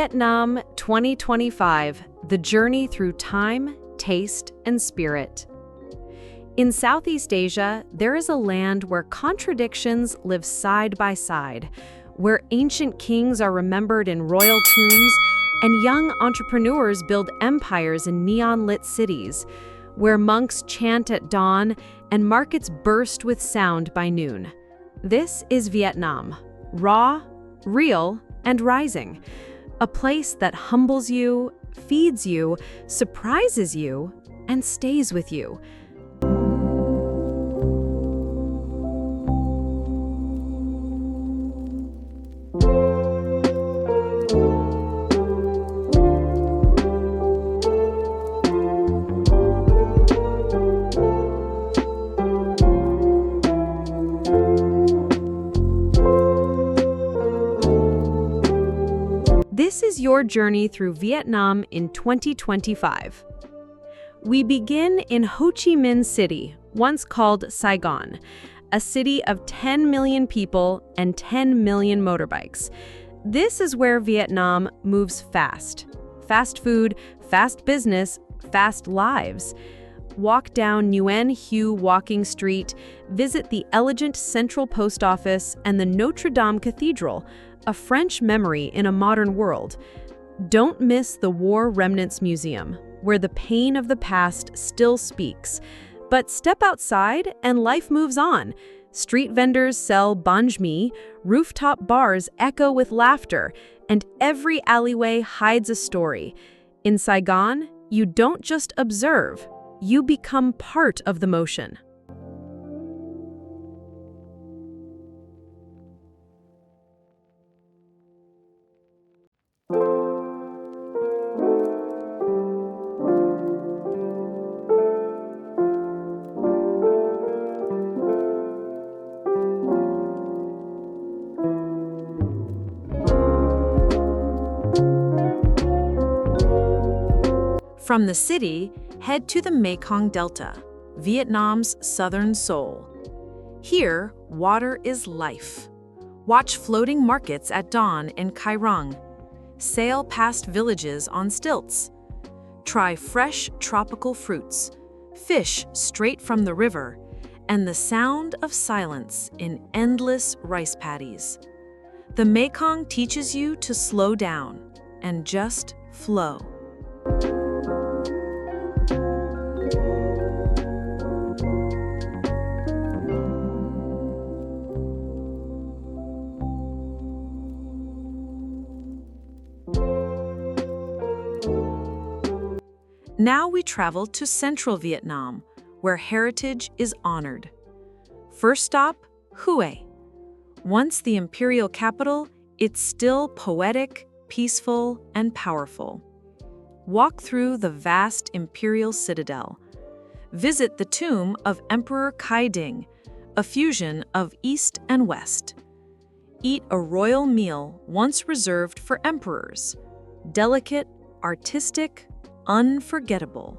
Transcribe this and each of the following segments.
Vietnam 2025, the journey through time, taste, and spirit. In Southeast Asia, there is a land where contradictions live side by side, where ancient kings are remembered in royal tombs and young entrepreneurs build empires in neon-lit cities, where monks chant at dawn and markets burst with sound by noon. This is Vietnam, raw, real, and rising. A place that humbles you, feeds you, surprises you, and stays with you. This is your journey through Vietnam in 2025. We begin in Ho Chi Minh City, once called Saigon, a city of 10 million people and 10 million motorbikes. This is where Vietnam moves fast. Fast food, fast business, fast lives. Walk down Nguyen Hue Walking Street, visit the elegant Central Post Office and the Notre Dame Cathedral, a French memory in a modern world. Don't miss the War Remnants Museum, where the pain of the past still speaks. But step outside and life moves on. Street vendors sell banh mi, rooftop bars echo with laughter, and every alleyway hides a story. In Saigon, you don't just observe, you become part of the motion. From the city, head to the Mekong Delta, Vietnam's southern soul. Here, water is life. Watch floating markets at dawn in Kai Rang. Sail past villages on stilts. Try fresh tropical fruits, fish straight from the river, and the sound of silence in endless rice paddies. The Mekong teaches you to slow down and just flow. Now we travel to central Vietnam, where heritage is honored. First stop, Hue. Once the imperial capital, it's still poetic, peaceful, and powerful. Walk through the vast imperial citadel. Visit the tomb of Emperor Kai Ding, a fusion of East and West. Eat a royal meal once reserved for emperors. Delicate, artistic, unforgettable.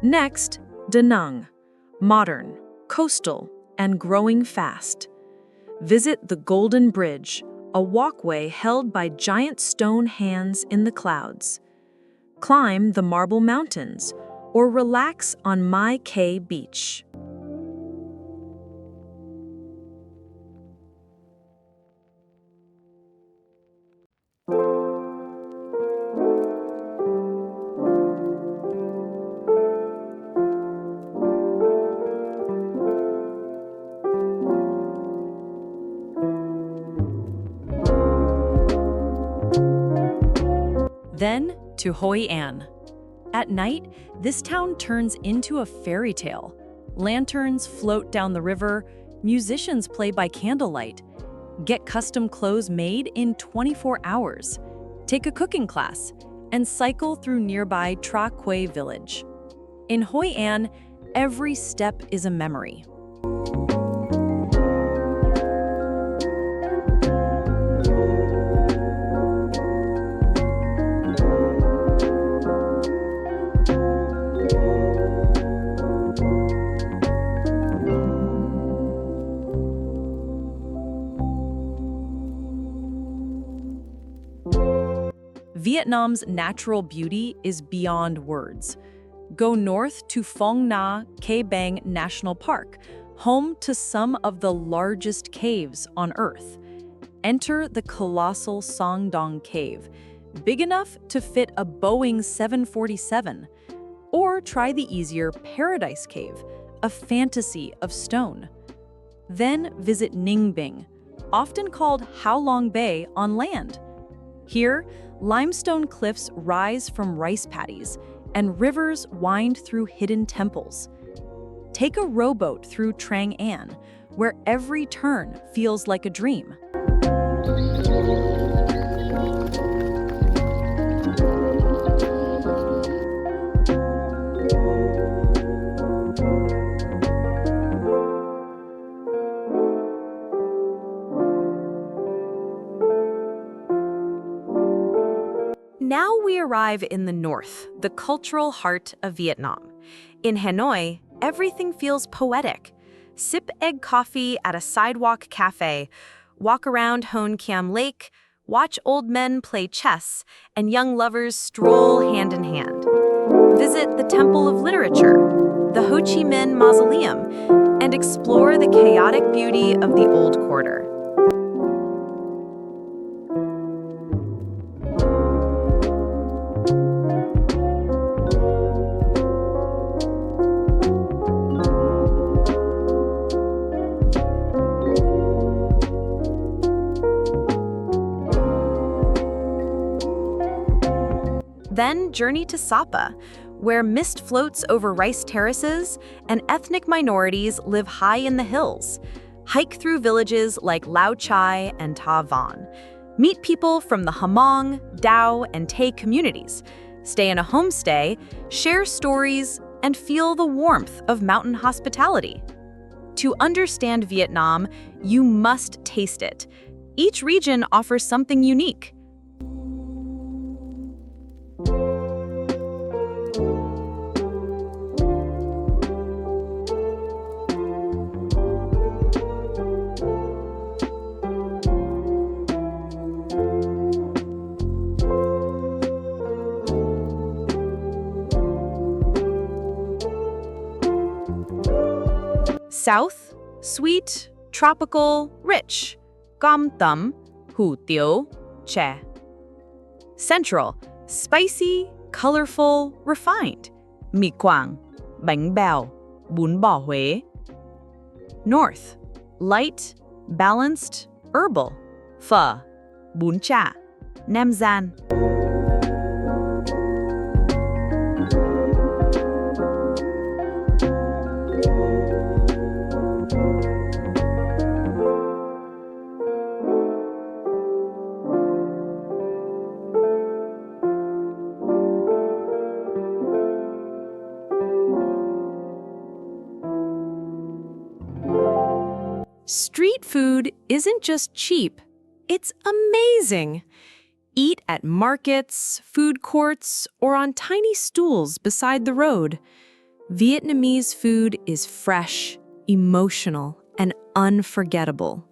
Next, Da Nang, modern, coastal, and growing fast. Visit the Golden Bridge, a walkway held by giant stone hands in the clouds. Climb the Marble Mountains or relax on Mai Kay Beach. Then to Hoi An. At night, this town turns into a fairy tale. Lanterns float down the river, musicians play by candlelight. Get custom clothes made in 24 hours. Take a cooking class and cycle through nearby Tra Quay village. In Hoi An, every step is a memory. Vietnam's natural beauty is beyond words. Go north to Phong Nha Ke Bang National Park, home to some of the largest caves on Earth. Enter the colossal Sang Dong Cave, big enough to fit a Boeing 747. Or try the easier Paradise Cave, a fantasy of stone. Then visit Ninh Binh, often called How Long Bay on land. Here, limestone cliffs rise from rice paddies, and rivers wind through hidden temples. Take a rowboat through Trang An, where every turn feels like a dream. Now we arrive in the north, the cultural heart of Vietnam. In Hanoi, everything feels poetic. Sip egg coffee at a sidewalk cafe, walk around Hon Kiam Lake, watch old men play chess, and young lovers stroll hand in hand. Visit the Temple of Literature, the Ho Chi Minh Mausoleum, and explore the chaotic beauty of the Old Quarter. Then journey to Sapa, where mist floats over rice terraces and ethnic minorities live high in the hills. Hike through villages like Lao Chai and Ta Van. Meet people from the Hmong, Dao, and Tay communities. Stay in a homestay, share stories, and feel the warmth of mountain hospitality. To understand Vietnam, you must taste it. Each region offers something unique. South, sweet, tropical, rich. Cam Tâm, Hủ Tiếu, Chè. Central, spicy, colorful, refined. Mì Quảng, Bánh Bèo, Bún Bò Huế. North, light, balanced, herbal. Phở, Bún Chả, Nam Gian. Street food isn't just cheap, it's amazing. Eat at markets, food courts, or on tiny stools beside the road. Vietnamese food is fresh, emotional, and unforgettable.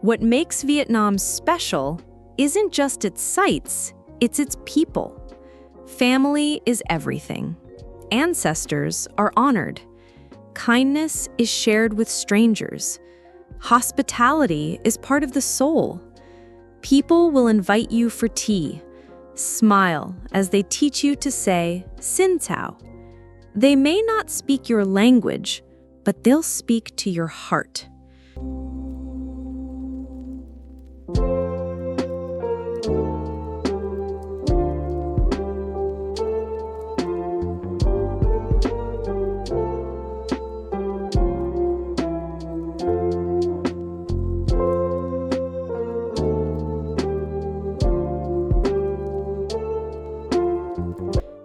What makes Vietnam special isn't just its sights, it's its people. Family is everything. Ancestors are honored. Kindness is shared with strangers. Hospitality is part of the soul. People will invite you for tea. Smile as they teach you to say, Xin Cao. They may not speak your language, but they'll speak to your heart.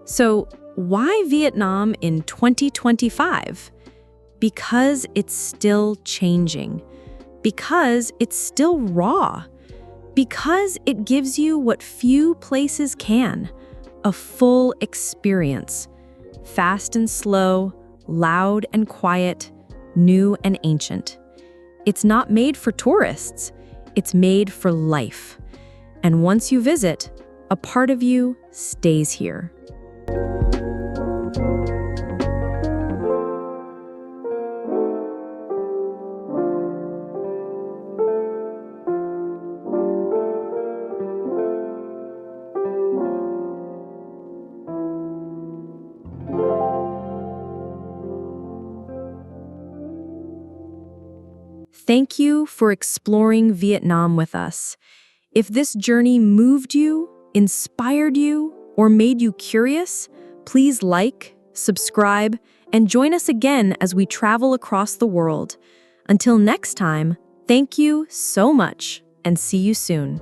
So, why Vietnam in 2025? Because it's still changing. Because it's still raw. Because it gives you what few places can, a full experience. Fast and slow, loud and quiet, new and ancient. It's not made for tourists. It's made for life. And once you visit, a part of you stays here. Thank you for exploring Vietnam with us. If this journey moved you, inspired you, or made you curious, please like, subscribe, and join us again as we travel across the world. Until next time, thank you so much, and see you soon.